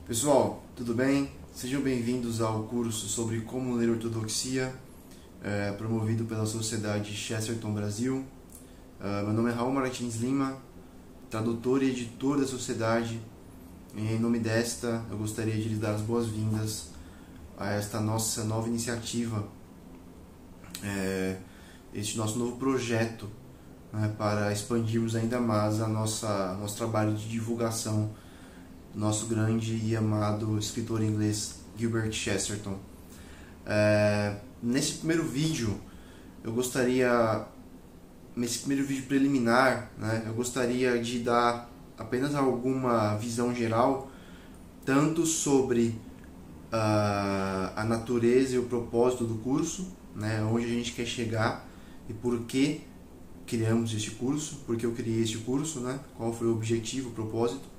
Pessoal, tudo bem? Sejam bem-vindos ao curso sobre como ler ortodoxia, promovido pela Sociedade Chesterton Brasil. Meu nome é Raul Martins Lima, tradutor e editor da sociedade. E em nome desta, eu gostaria de lhes dar as boas-vindas a esta nossa nova iniciativa, este nosso novo projeto, né, para expandirmos ainda mais nosso trabalho de divulgação do nosso grande e amado escritor inglês Gilbert Chesterton. Nesse primeiro vídeo preliminar, né, eu gostaria de dar apenas alguma visão geral, tanto sobre a natureza e o propósito do curso, né, onde a gente quer chegar e por que criamos este curso, por que eu criei este curso, né, qual foi o objetivo, o propósito.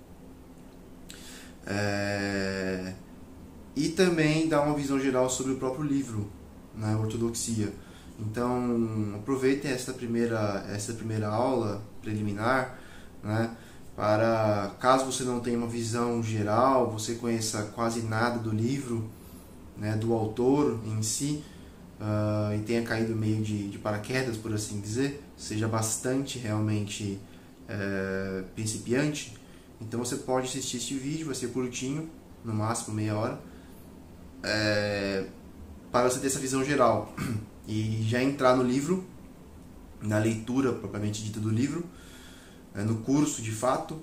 E também dar uma visão geral sobre o próprio livro, né, Ortodoxia. Então, aproveitem esta primeira aula preliminar, né, para, caso você não tenha uma visão geral, você conheça quase nada do livro, né, do autor em si, e tenha caído meio de paraquedas, por assim dizer, seja bastante realmente principiante. Então você pode assistir este vídeo, vai ser curtinho, no máximo meia hora, para você ter essa visão geral e já entrar no livro, na leitura propriamente dita do livro, no curso de fato,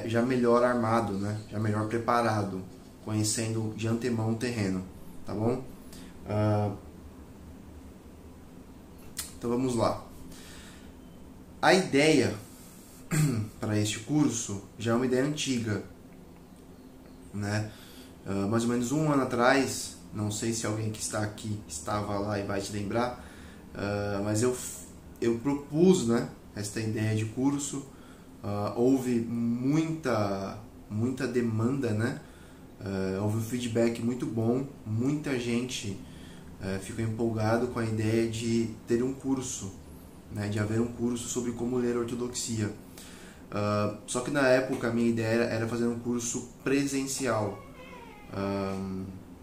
já melhor armado, né? Já melhor preparado, conhecendo de antemão o terreno, tá bom? Então vamos lá. A ideia para este curso já é uma ideia antiga, né? Mais ou menos um ano atrás, não sei se alguém que está aqui estava lá e vai te lembrar, mas eu propus, né, esta ideia de curso. Houve muita demanda, né? Houve um feedback muito bom, muita gente ficou empolgado com a ideia de ter um curso, né, de haver um curso sobre como ler ortodoxia. Só que na época a minha ideia era fazer um curso presencial,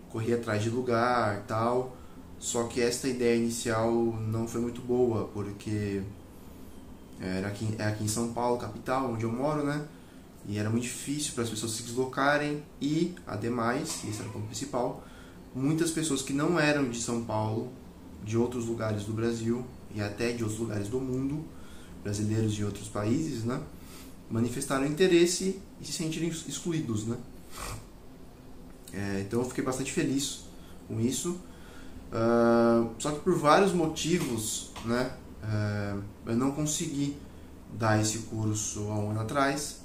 corri atrás de lugar, tal. Só que esta ideia inicial não foi muito boa, porque é aqui em São Paulo, capital, onde eu moro, né? E era muito difícil para as pessoas se deslocarem e, ademais, esse era o ponto principal, muitas pessoas que não eram de São Paulo, de outros lugares do Brasil e até de outros lugares do mundo, brasileiros de outros países, né, manifestaram interesse e se sentiram excluídos, né? Então eu fiquei bastante feliz com isso. Só que por vários motivos, né, eu não consegui dar esse curso há um ano atrás,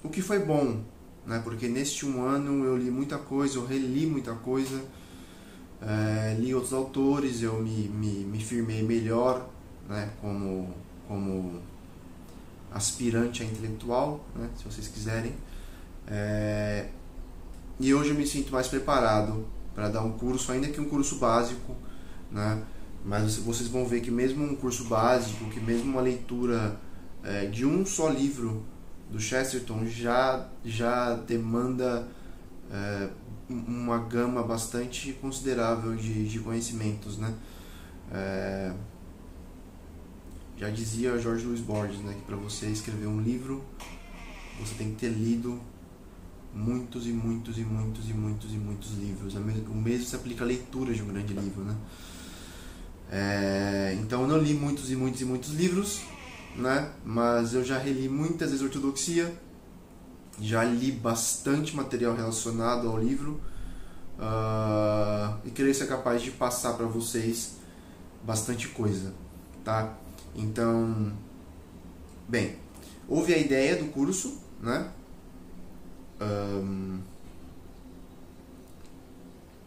o que foi bom, né, porque neste um ano eu li muita coisa, eu reli muita coisa, li outros autores, eu me firmei melhor, né, como aspirante a intelectual, né, se vocês quiserem. E hoje eu me sinto mais preparado para dar um curso, ainda que um curso básico, né? Mas vocês vão ver que mesmo um curso básico, que mesmo uma leitura de um só livro do Chesterton já demanda uma gama bastante considerável de conhecimentos, né? Já dizia Jorge Luis Borges, né, que para você escrever um livro você tem que ter lido muitos livros. O mesmo se aplica à leitura de um grande livro, né? Então eu não li muitos livros, né? Mas eu já reli muitas vezes ortodoxia, já li bastante material relacionado ao livro, e creio ser capaz de passar para vocês bastante coisa, tá? Então, bem, houve a ideia do curso, né?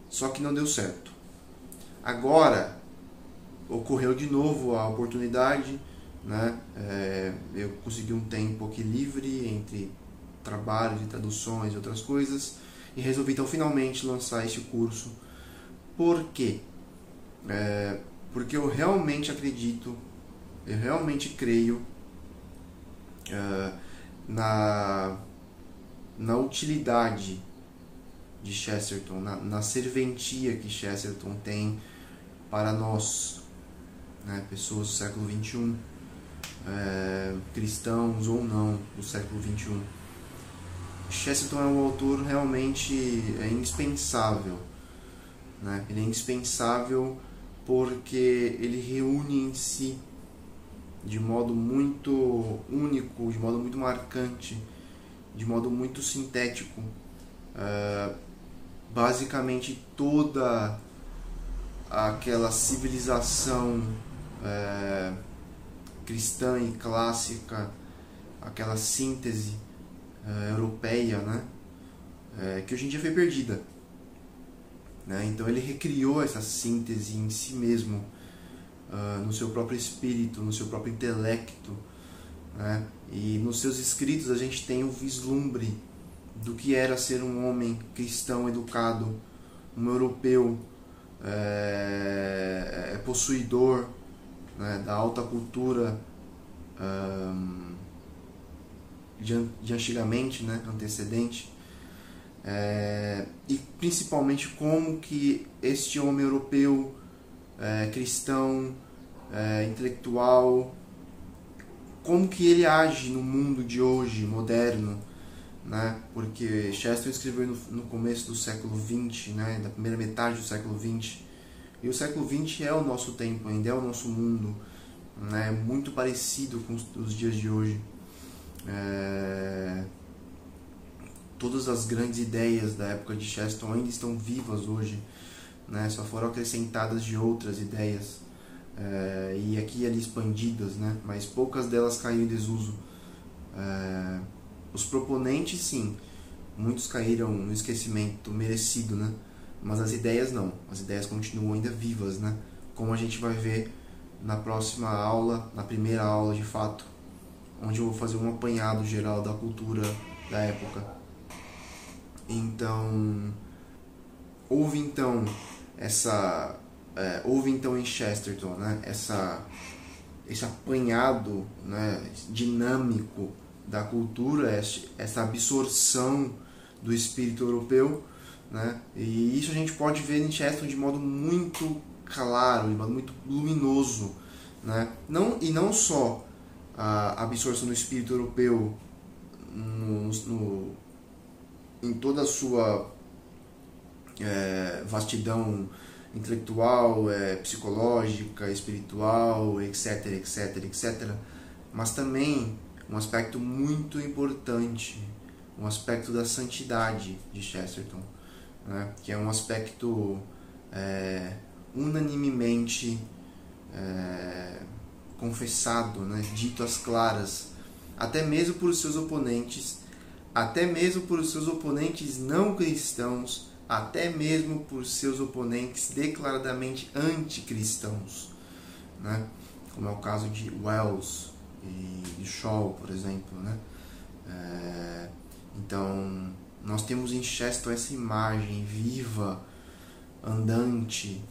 Só que não deu certo. Agora ocorreu de novo a oportunidade, né? Eu consegui um tempo aqui livre entre trabalho de traduções e outras coisas e resolvi então finalmente lançar este curso. Por quê? Porque eu realmente acredito, eu realmente creio na utilidade de Chesterton, na serventia que Chesterton tem para nós, né, pessoas do século XXI, cristãos ou não do século XXI. Chesterton é um autor realmente indispensável, né? Ele é indispensável porque ele reúne em si, de modo muito único, de modo muito marcante, de modo muito sintético, basicamente toda aquela civilização cristã e clássica, aquela síntese europeia, né? Que hoje em dia foi perdida, né? Então ele recriou essa síntese em si mesmo, no seu próprio espírito, no seu próprio intelecto, né? E nos seus escritos a gente tem o vislumbre do que era ser um homem cristão educado, um europeu possuidor, né, da alta cultura de antigamente, né, antecedente, e principalmente como que este homem europeu cristão, intelectual, como que ele age no mundo de hoje, moderno, né? Porque Chesterton escreveu no começo do século XX, né, da primeira metade do século XX, e o século XX é o nosso tempo, ainda é o nosso mundo, né, muito parecido com os dias de hoje. Todas as grandes ideias da época de Chesterton ainda estão vivas hoje, né, só foram acrescentadas de outras ideias, e aqui e ali expandidas, né, mas poucas delas caíram em desuso. Os proponentes, sim, muitos caíram no esquecimento merecido, né, mas as ideias não, as ideias continuam ainda vivas, né, como a gente vai ver na próxima aula, na primeira aula de fato, onde eu vou fazer um apanhado geral da cultura da época. Então, houve então em Chesterton, né, esse apanhado, né, dinâmico da cultura, essa absorção do espírito europeu, né, e isso a gente pode ver em Chesterton de modo muito claro, de modo muito luminoso, né, não só a absorção do espírito europeu em toda a sua vastidão intelectual, psicológica, espiritual, etc, etc, etc, mas também um aspecto muito importante, um aspecto da santidade de Chesterton, né, que é um aspecto unanimemente confessado, né, dito às claras, até mesmo por seus oponentes não cristãos, até mesmo por seus oponentes declaradamente anticristãos, né, como é o caso de Wells e de Shaw, por exemplo, né. Então, nós temos em Chesterton essa imagem viva, andante,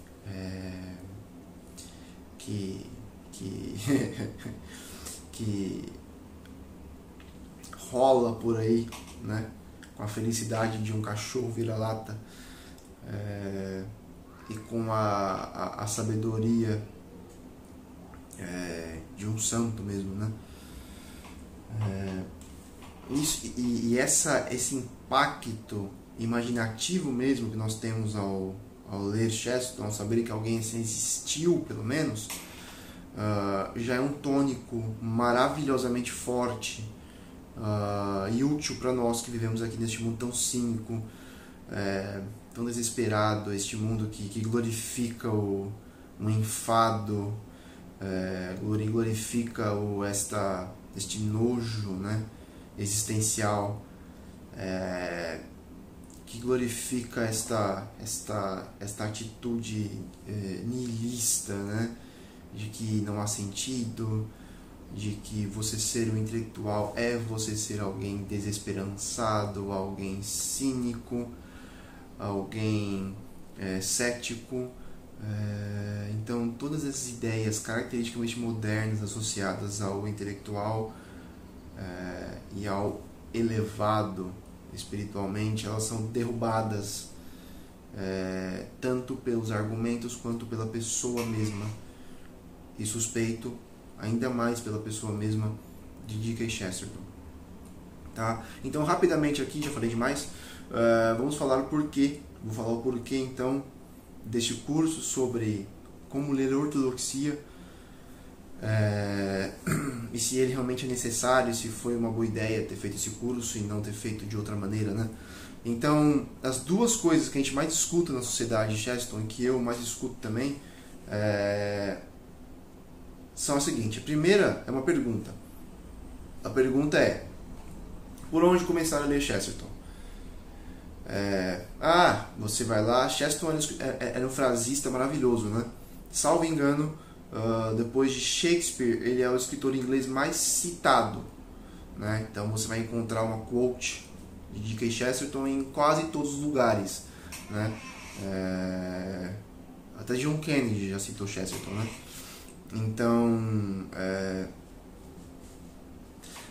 que rola por aí, né, com a felicidade de um cachorro vira-lata, e com a sabedoria de um santo mesmo, né. Esse impacto imaginativo mesmo que nós temos ao ler Chesterton, ao saber que alguém assim existiu, pelo menos, já é um tônico maravilhosamente forte e útil para nós que vivemos aqui neste mundo tão cínico, tão desesperado, este mundo que glorifica o enfado, glorifica este nojo, né, existencial, que glorifica esta atitude nihilista, né, de que não há sentido, de que você ser um intelectual é você ser alguém desesperançado, alguém cínico, alguém cético. Então todas essas ideias caracteristicamente modernas associadas ao intelectual e ao elevado, espiritualmente, elas são derrubadas tanto pelos argumentos quanto pela pessoa mesma, e suspeito ainda mais pela pessoa mesma de D.K. Chesterton, tá? Então, rapidamente aqui, já falei demais, vamos falar o porquê. Vou falar o porquê, então, deste curso sobre como ler ortodoxia, e se ele realmente é necessário, se foi uma boa ideia ter feito esse curso e não ter feito de outra maneira, né? Então, as duas coisas que a gente mais escuta na sociedade de Chesterton, e que eu mais escuto também, são a seguinte. A primeira é uma pergunta. A pergunta é: por onde começar a ler Chesterton? Você vai lá. Chesterton era um frasista maravilhoso, né? Salvo engano, depois de Shakespeare, ele é o escritor inglês mais citado, né? Então você vai encontrar uma quote de D.K. Chesterton em quase todos os lugares, né? Até John Kennedy já citou Chesterton, né? Então,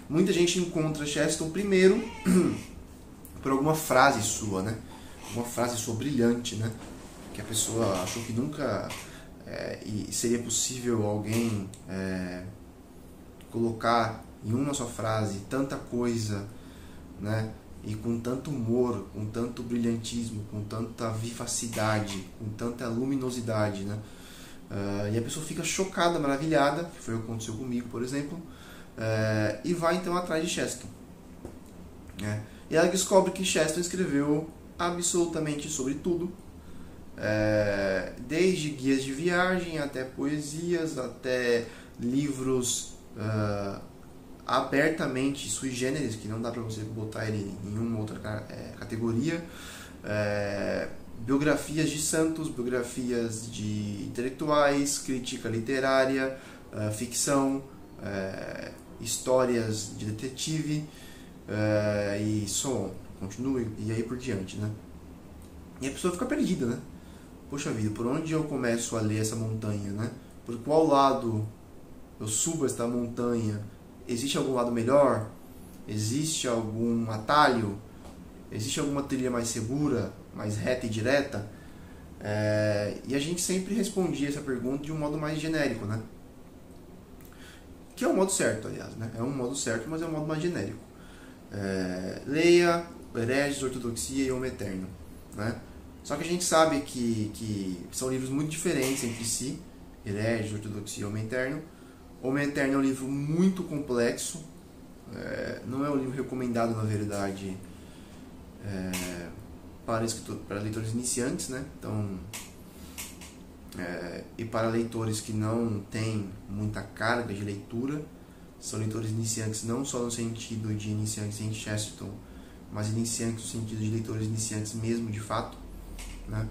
muita gente encontra Chesterton primeiro por alguma frase sua, né? Uma frase sua brilhante, né? Que a pessoa achou que nunca seria possível alguém colocar em uma só frase tanta coisa, né? E com tanto humor, com tanto brilhantismo, com tanta vivacidade, com tanta luminosidade, né? E a pessoa fica chocada, maravilhada, que foi o que aconteceu comigo, por exemplo, e vai então atrás de Chesterton, né? E ela descobre que Chesterton escreveu absolutamente sobre tudo, desde guias de viagem, até poesias, até livros abertamente sui generis, que não dá para você botar ele em uma outra categoria, biografias de santos, biografias de intelectuais, crítica literária, ficção, histórias de detetive, e so on, continue, e aí por diante, né? E a pessoa fica perdida, né? Poxa vida, por onde eu começo a ler essa montanha, né? Por qual lado eu subo esta montanha? Existe algum lado melhor? Existe algum atalho? Existe alguma trilha mais segura, mais reta e direta? E a gente sempre respondia essa pergunta de um modo mais genérico, né? Que é o modo certo, aliás, né? É um modo certo, mas é um modo mais genérico. Leia Hereges, Ortodoxia e Homem Eterno, né? Só que a gente sabe que são livros muito diferentes entre si. Hereges, Ortodoxia e Homem Eterno. Homem Eterno é um livro muito complexo. Não é um livro recomendado, na verdade, para leitores iniciantes, né? Então, e para leitores que não têm muita carga de leitura. São leitores iniciantes não só no sentido de iniciantes em Chesterton, mas iniciantes no sentido de leitores iniciantes mesmo, de fato, né?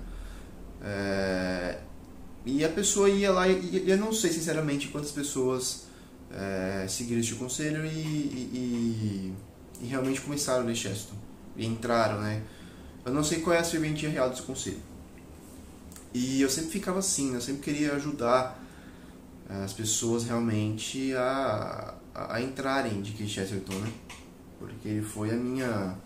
E a pessoa ia lá, e eu não sei sinceramente quantas pessoas seguiram este conselho e realmente começaram a ler Chesterton e entraram, né? Eu não sei qual é a serventia real desse conselho. E eu sempre ficava assim, né? Eu sempre queria ajudar as pessoas realmente a entrarem de D.K. Chesterton, né? Porque ele foi a minha...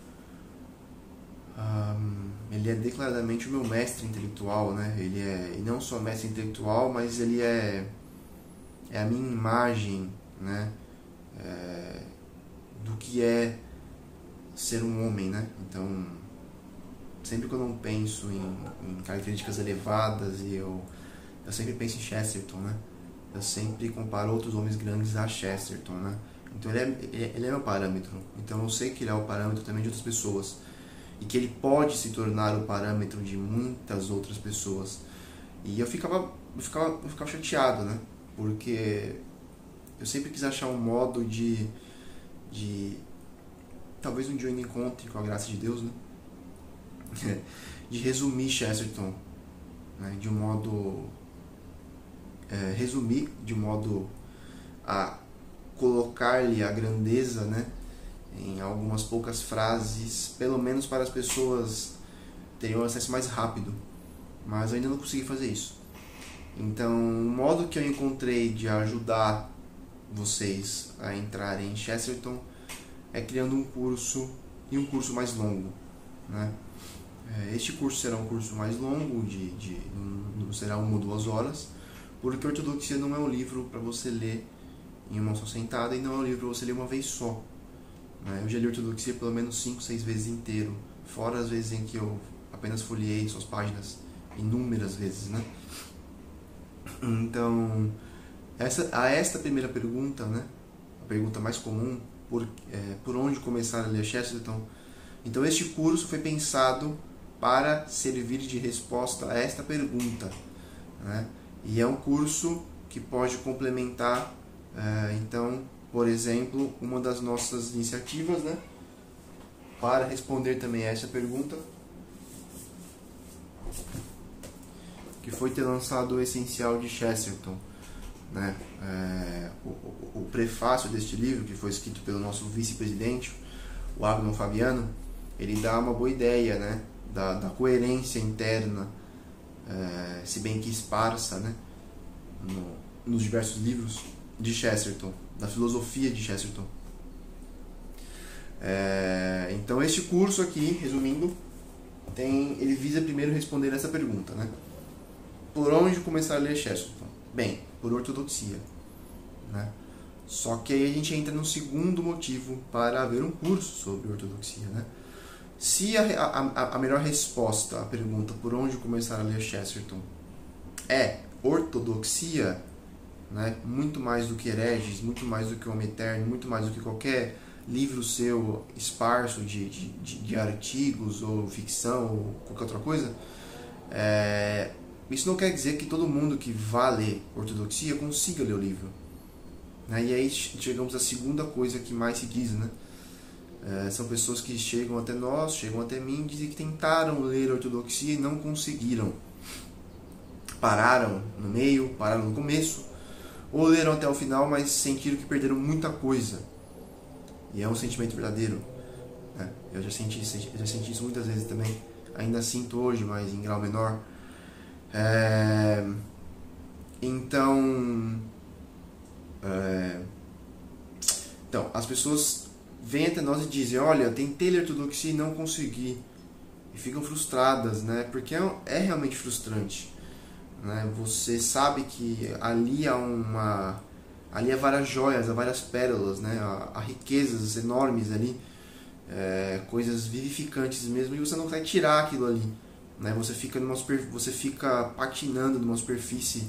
ele é declaradamente o meu mestre intelectual, né? E não só mestre intelectual, mas ele é a minha imagem, né? Do que é ser um homem, né? Então, sempre que eu não penso em características elevadas, eu sempre penso em Chesterton, né? Eu sempre comparo outros homens grandes a Chesterton, né? Então ele é meu parâmetro. Então eu sei que ele é o parâmetro também de outras pessoas. E que ele pode se tornar o parâmetro de muitas outras pessoas. E eu ficava chateado, né? Porque eu sempre quis achar um modo de talvez um dia eu ainda encontre, com a graça de Deus, né? De resumir Chesterton, né? De um modo... resumir de modo a colocar-lhe a grandeza, né, em algumas poucas frases, pelo menos para as pessoas terem um acesso mais rápido, mas eu ainda não consegui fazer isso. Então, o modo que eu encontrei de ajudar vocês a entrarem em Chesterton é criando um curso e um curso mais longo, né? Este curso será um curso mais longo, não será 1 ou 2 horas, porque Ortodoxia não é um livro para você ler em uma só sentada e não é um livro para você ler uma vez só, né? Eu já li Ortodoxia pelo menos 5, 6 vezes inteiro, fora as vezes em que eu apenas folheei suas páginas inúmeras vezes, né? Então, esta primeira pergunta, né? A pergunta mais comum, por onde começar a ler Chesterton? Então, este curso foi pensado para servir de resposta a esta pergunta, né? E é um curso que pode complementar, então, por exemplo, uma das nossas iniciativas, né? Para responder também a essa pergunta, que foi ter lançado o Essencial de Chesterton, né? O prefácio deste livro, que foi escrito pelo nosso vice-presidente, o Agnon Fabiano, ele dá uma boa ideia, né? Da coerência interna, se bem que esparsa, né? Nos diversos livros de Chesterton, da filosofia de Chesterton. Então este curso aqui, resumindo, ele visa primeiro responder essa pergunta, né? Por onde começar a ler Chesterton? Bem, por ortodoxia, né? Só que aí a gente entra no segundo motivo para haver um curso sobre ortodoxia, né? Se a melhor resposta à pergunta por onde começar a ler Chesterton é ortodoxia, né? Muito mais do que hereges, muito mais do que o Homem Eterno, muito mais do que qualquer livro seu esparso de artigos ou ficção ou qualquer outra coisa, isso não quer dizer que todo mundo que vá ler ortodoxia consiga ler o livro, né? E aí chegamos à segunda coisa que mais se diz, né? São pessoas que chegam até nós, chegam até mim e dizem que tentaram ler ortodoxia e não conseguiram. Pararam no meio, pararam no começo, ou leram até o final, mas sentiram que perderam muita coisa. E é um sentimento verdadeiro, né? Eu já senti isso muitas vezes também. Ainda sinto hoje, mas em grau menor. Então, as pessoas vêm até nós e dizem: olha, eu tentei ler ortodoxia e não consegui. E ficam frustradas, né? Porque é realmente frustrante, né? Você sabe que ali há várias joias, há várias pérolas, né? Há riquezas enormes ali, coisas vivificantes mesmo, e você não consegue tirar aquilo ali, né? Você fica patinando numa superfície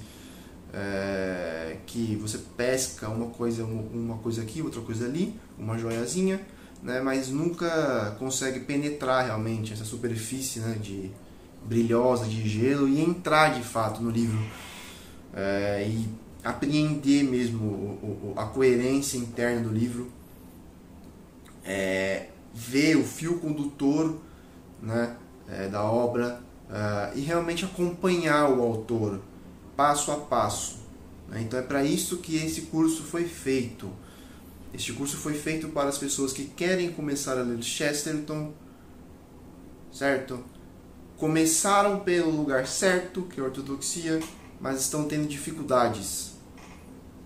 que você pesca uma coisa aqui, outra coisa ali, uma joiazinha, né? Mas nunca consegue penetrar realmente essa superfície, né? Brilhosa de gelo e entrar de fato no livro, e apreender mesmo a coerência interna do livro, ver o fio condutor, né? Da obra, e realmente acompanhar o autor passo a passo, né? Então é para isso que esse curso foi feito. Este curso foi feito para as pessoas que querem começar a ler Chesterton, certo? Começaram pelo lugar certo, que é a ortodoxia, mas estão tendo dificuldades.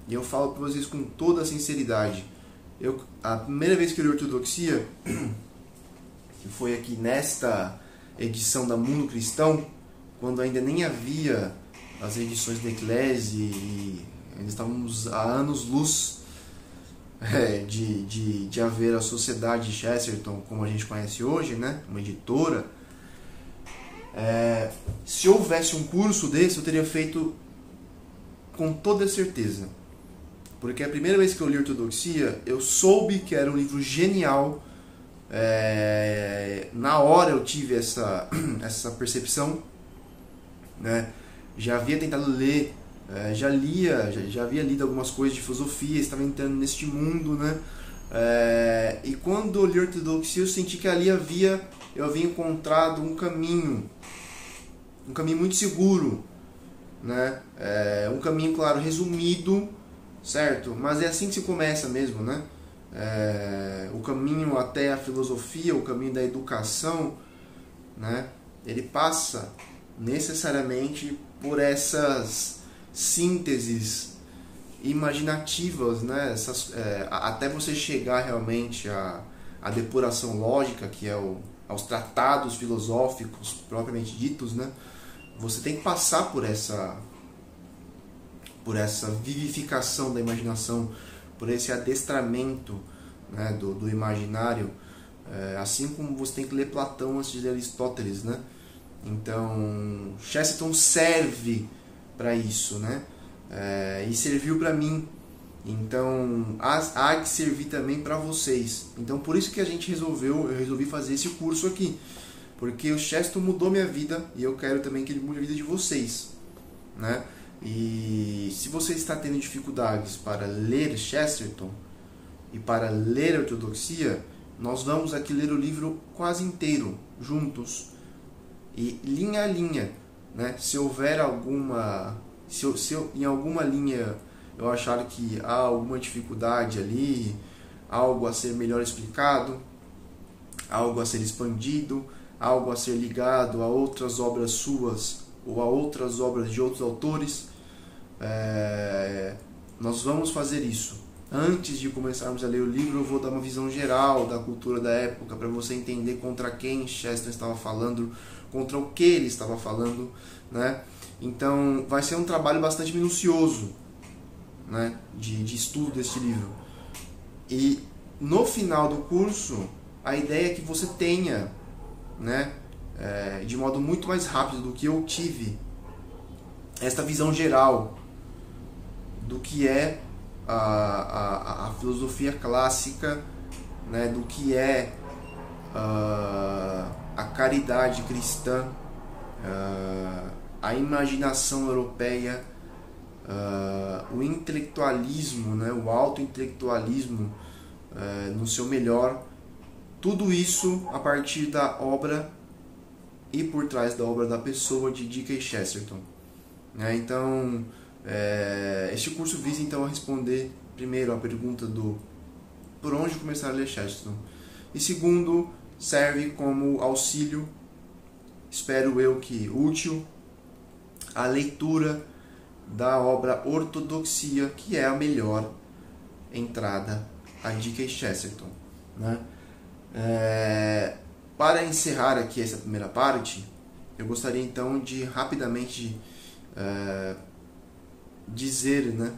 E eu falo para vocês com toda a sinceridade. A primeira vez que eu li ortodoxia, que foi aqui nesta edição da Mundo Cristão, quando ainda nem havia as edições da Eclésia e ainda estávamos há anos-luz de haver a Sociedade de Chesterton como a gente conhece hoje, né? Uma editora. Se houvesse um curso desse, eu teria feito com toda certeza. Porque a primeira vez que eu li Ortodoxia, eu soube que era um livro genial. Na hora eu tive essa percepção, né? Já havia tentado ler, já havia lido algumas coisas de filosofia, estava entrando neste mundo, né? E quando eu li Ortodoxia, eu senti que ali eu havia encontrado um caminho muito seguro, né? Um caminho, claro, resumido, certo? Mas é assim que se começa mesmo, né? O caminho até a filosofia, o caminho da educação, né? Ele passa necessariamente por essas sínteses imaginativas, né? Até você chegar realmente a a depuração lógica, que é aos tratados filosóficos propriamente ditos, né? Você tem que passar por essa vivificação da imaginação, por esse adestramento, né, do imaginário, assim como você tem que ler Platão antes de ler Aristóteles, né? Então, Chesterton serve para isso, né? E serviu para mim. Então, há que servir também para vocês. Então, por isso que eu resolvi fazer esse curso aqui. Porque o Chesterton mudou minha vida e eu quero também que ele mude a vida de vocês, né? E se você está tendo dificuldades para ler Chesterton e para ler a ortodoxia, nós vamos aqui ler o livro quase inteiro, juntos, e linha a linha, né? Se houver alguma... Se eu, em alguma linha eu achar que há alguma dificuldade ali, algo a ser melhor explicado, algo a ser expandido, algo a ser ligado a outras obras suas ou a outras obras de outros autores, nós vamos fazer isso. Antes de começarmos a ler o livro, eu vou dar uma visão geral da cultura da época para você entender contra quem Chesterton estava falando, contra o que ele estava falando, né? Então vai ser um trabalho bastante minucioso, né, de estudo deste livro. E no final do curso, a ideia é que você tenha, né, de modo muito mais rápido do que eu tive, esta visão geral do que é a filosofia clássica, né, do que é a caridade cristã, a imaginação europeia, o intelectualismo, né, o auto-intelectualismo no seu melhor. Tudo isso a partir da obra e por trás da obra da pessoa de D.K. Chesterton. Então, este curso visa então a responder, primeiro, a pergunta do por onde começar a ler Chesterton. E segundo, serve como auxílio, espero eu que útil, a leitura da obra Ortodoxia, que é a melhor entrada a D.K. Chesterton, né? Para encerrar aqui essa primeira parte, eu gostaria então de rapidamente dizer, né,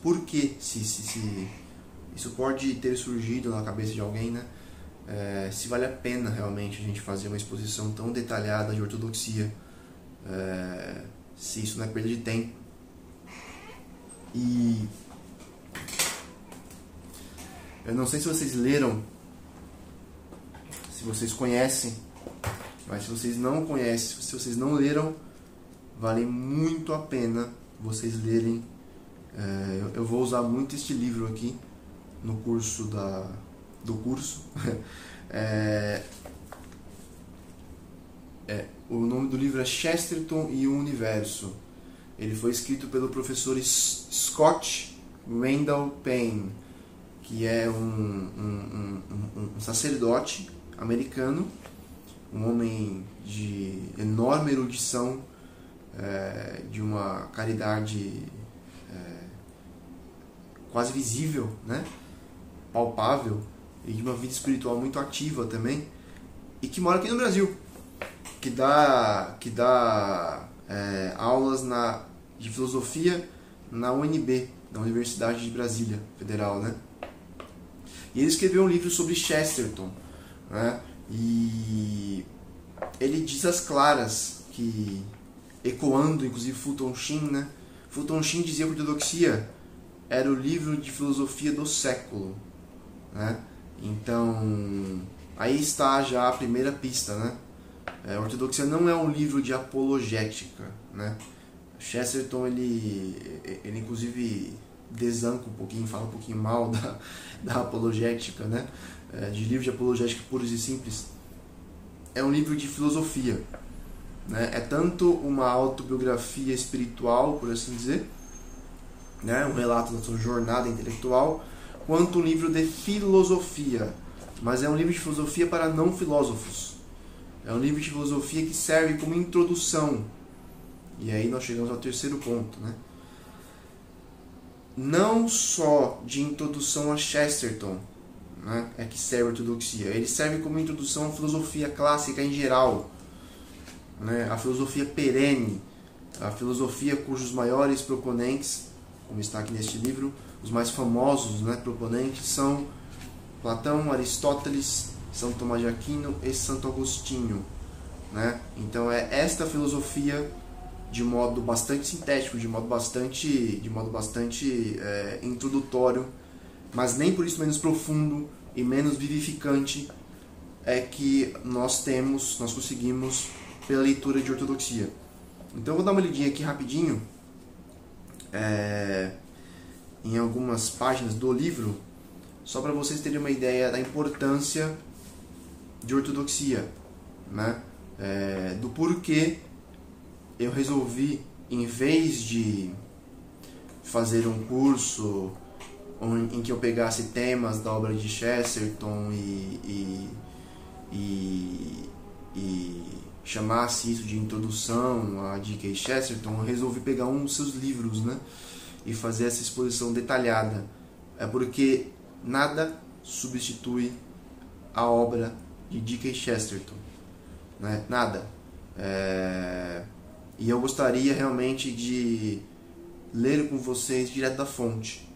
por que se isso pode ter surgido na cabeça de alguém, né, se vale a pena realmente a gente fazer uma exposição tão detalhada de ortodoxia, se isso não é perda de tempo. E eu não sei se vocês leram, se vocês conhecem, mas se vocês não conhecem, se vocês não leram, vale muito a pena vocês lerem. Eu vou usar muito este livro aqui no curso do curso. O nome do livro é Chesterton e o Universo. Ele foi escrito pelo professor Scott Randall Payne, que é um sacerdote americano, um homem de enorme erudição, de uma caridade quase visível, né? Palpável, e de uma vida espiritual muito ativa também, e que mora aqui no Brasil, que dá aulas de filosofia na UNB, na Universidade de Brasília Federal, né? E ele escreveu um livro sobre Chesterton, né? E ele diz às claras que, ecoando inclusive Fulton Sheen, né? Fulton Sheen dizia que a ortodoxia era o livro de filosofia do século, né? Então, aí está já a primeira pista, né? A ortodoxia não é um livro de apologética, né? Chesterton, ele inclusive desanca um pouquinho, fala um pouquinho mal da apologética, né? De livro de apologética puros e simples. É um livro de filosofia, né? É tanto uma autobiografia espiritual, por assim dizer, né? Um relato da sua jornada intelectual, quanto um livro de filosofia. Mas é um livro de filosofia para não filósofos. É um livro de filosofia que serve como introdução. E aí nós chegamos ao terceiro ponto, né? Não só de introdução a Chesterton, né, é que serve a ortodoxia. Ele serve como introdução à filosofia clássica em geral, né, a filosofia perene, a filosofia cujos maiores proponentes, como está aqui neste livro, os mais famosos, né, proponentes são Platão, Aristóteles, São Tomás de Aquino e Santo Agostinho, né? Então é esta filosofia, de modo bastante sintético, de modo bastante introdutório, mas nem por isso menos profundo e menos vivificante, é que nós conseguimos pela leitura de ortodoxia. Então eu vou dar uma lidinha aqui rapidinho em algumas páginas do livro, só para vocês terem uma ideia da importância de ortodoxia, né? Do porquê eu resolvi, em vez de fazer um curso em que eu pegasse temas da obra de Chesterton e chamasse isso de introdução a D.K. Chesterton, eu resolvi pegar um dos seus livros, né, e fazer essa exposição detalhada. É porque nada substitui a obra de D.K. Chesterton, né? Nada. E eu gostaria realmente de ler com vocês direto da fonte.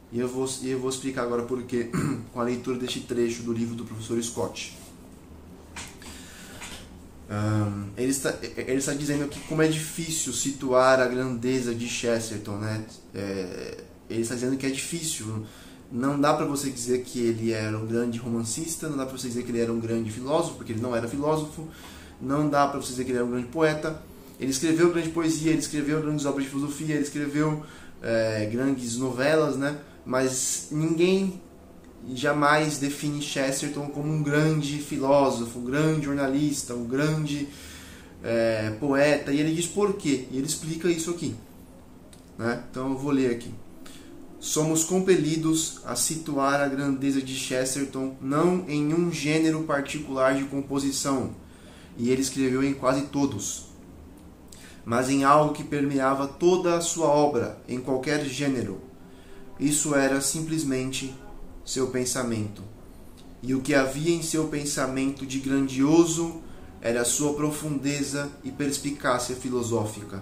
E eu vou explicar agora por quê com a leitura deste trecho do livro do professor Scott. Ele está dizendo que como é difícil situar a grandeza de Chesterton, né? Ele está dizendo que é difícil. Não dá para você dizer que ele era um grande romancista, não dá para você dizer que ele era um grande filósofo, porque ele não era filósofo. Não dá para você dizer que ele era um grande poeta. Ele escreveu grande poesia, ele escreveu grandes obras de filosofia, ele escreveu grandes novelas, né? Mas ninguém jamais define Chesterton como um grande filósofo, um grande jornalista, um grande poeta. E ele diz por quê, e ele explica isso aqui, né? Então eu vou ler aqui. Somos compelidos a situar a grandeza de Chesterton não em um gênero particular de composição, e ele escreveu em quase todos, mas em algo que permeava toda a sua obra, em qualquer gênero. Isso era simplesmente seu pensamento. E o que havia em seu pensamento de grandioso era sua profundeza e perspicácia filosófica.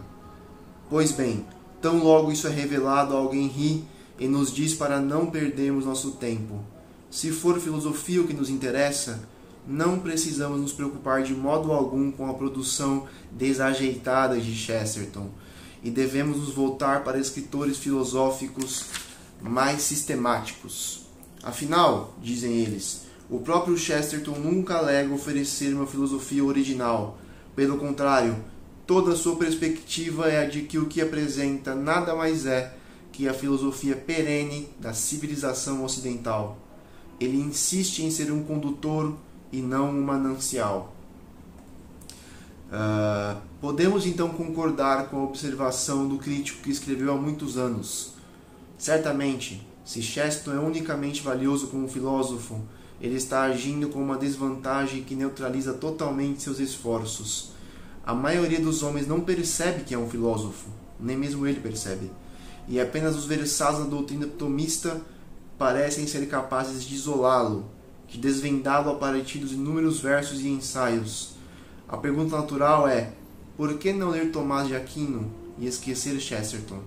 Pois bem, tão logo isso é revelado, alguém ri e nos diz para não perdermos nosso tempo. Se for filosofia o que nos interessa, não precisamos nos preocupar de modo algum com a produção desajeitada de Chesterton, e devemos nos voltar para escritores filosóficos mais sistemáticos. Afinal, dizem eles, o próprio Chesterton nunca alega oferecer uma filosofia original. Pelo contrário, toda a sua perspectiva é a de que o que apresenta nada mais é que a filosofia perene da civilização ocidental. Ele insiste em ser um condutor e não um manancial. Podemos então concordar com a observação do crítico que escreveu há muitos anos. Certamente, se Chesterton é unicamente valioso como filósofo, ele está agindo com uma desvantagem que neutraliza totalmente seus esforços. A maioria dos homens não percebe que é um filósofo, nem mesmo ele percebe, e apenas os versados na doutrina tomista parecem ser capazes de isolá-lo, de desvendá-lo a partir dos inúmeros versos e ensaios. A pergunta natural é: por que não ler Tomás de Aquino e esquecer Chesterton?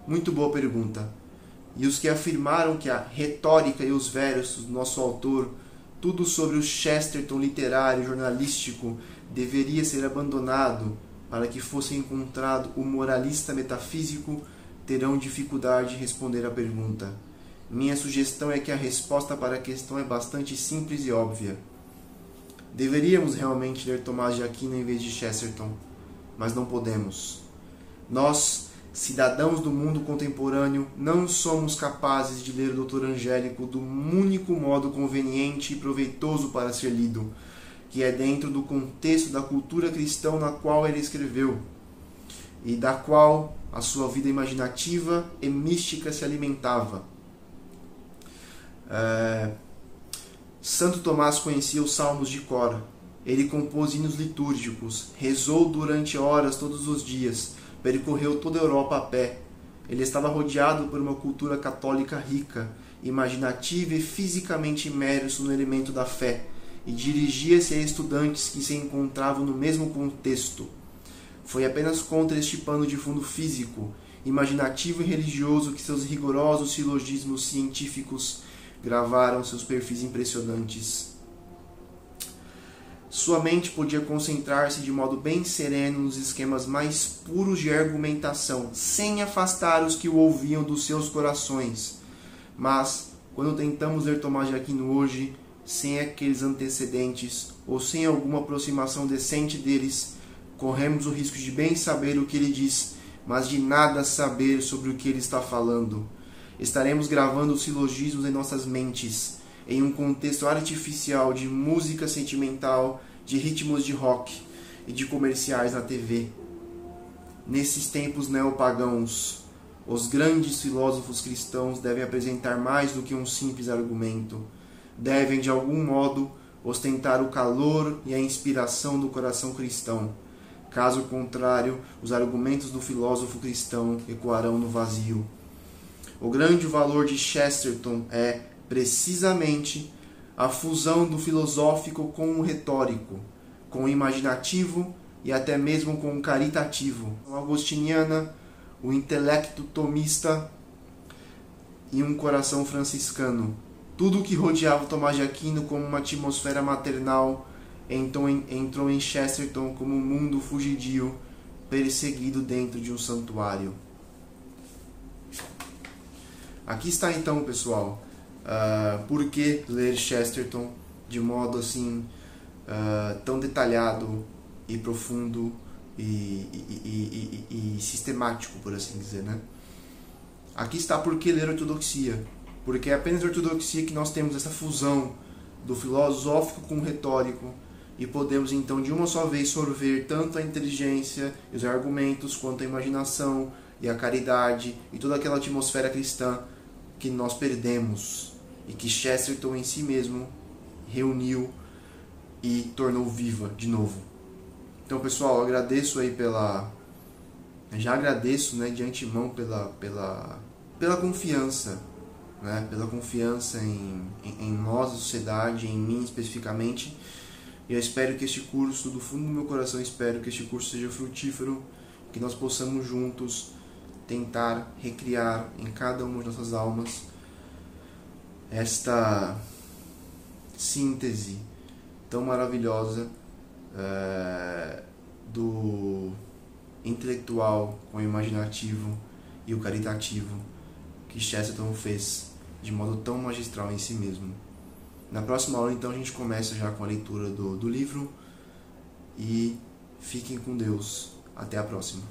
Muito boa pergunta. E os que afirmaram que a retórica e os versos do nosso autor, tudo sobre o Chesterton literário e jornalístico, deveria ser abandonado para que fosse encontrado o moralista metafísico, terão dificuldade de responder à pergunta. Minha sugestão é que a resposta para a questão é bastante simples e óbvia. Deveríamos realmente ler Tomás de Aquino em vez de Chesterton, mas não podemos. Nós, cidadãos do mundo contemporâneo, não somos capazes de ler o Dr. Angélico do único modo conveniente e proveitoso para ser lido, que é dentro do contexto da cultura cristã na qual ele escreveu, e da qual a sua vida imaginativa e mística se alimentava. Santo Tomás conhecia os salmos de cor. Ele compôs hinos litúrgicos, rezou durante horas todos os dias, percorreu toda a Europa a pé. Ele estava rodeado por uma cultura católica rica imaginativo e fisicamente imerso no elemento da fé, e dirigia-se a estudantes que se encontravam no mesmo contexto. Foi apenas contra este pano de fundo físico, imaginativo e religioso que seus rigorosos silogismos científicos gravaram seus perfis impressionantes. Sua mente podia concentrar-se de modo bem sereno nos esquemas mais puros de argumentação, sem afastar os que o ouviam dos seus corações. Mas, quando tentamos ler Tomás de Aquino hoje, sem aqueles antecedentes, ou sem alguma aproximação decente deles, corremos o risco de bem saber o que ele diz, mas de nada saber sobre o que ele está falando. Estaremos gravando os silogismos em nossas mentes, em um contexto artificial de música sentimental, de ritmos de rock e de comerciais na TV. Nesses tempos neopagãos, os grandes filósofos cristãos devem apresentar mais do que um simples argumento. Devem, de algum modo, ostentar o calor e a inspiração do coração cristão. Caso contrário, os argumentos do filósofo cristão ecoarão no vazio. O grande valor de Chesterton é, precisamente, a fusão do filosófico com o retórico, com o imaginativo e até mesmo com o caritativo. A agostiniana, o intelecto tomista e um coração franciscano. Tudo o que rodeava Tomás de Aquino como uma atmosfera maternal entrou em Chesterton como um mundo fugidio, perseguido dentro de um santuário. Aqui está então, pessoal, por que ler Chesterton de modo assim tão detalhado e profundo e sistemático, por assim dizer, né? Aqui está por que ler ortodoxia, porque é apenas a ortodoxia que nós temos essa fusão do filosófico com o retórico, e podemos então de uma só vez sorver tanto a inteligência e os argumentos, quanto a imaginação e a caridade e toda aquela atmosfera cristã que nós perdemos e que Chesterton em si mesmo reuniu e tornou viva de novo. Então, pessoal, eu agradeço aí já agradeço, né, de antemão pela confiança, né, pela confiança em nós, a sociedade, em mim especificamente. E eu espero que este curso, do fundo do meu coração, espero que este curso seja frutífero, que nós possamos juntos tentar recriar em cada uma de nossas almas esta síntese tão maravilhosa do intelectual com o imaginativo e o caritativo que Chesterton fez de modo tão magistral em si mesmo. Na próxima aula, então, a gente começa já com a leitura do livro, e fiquem com Deus. Até a próxima.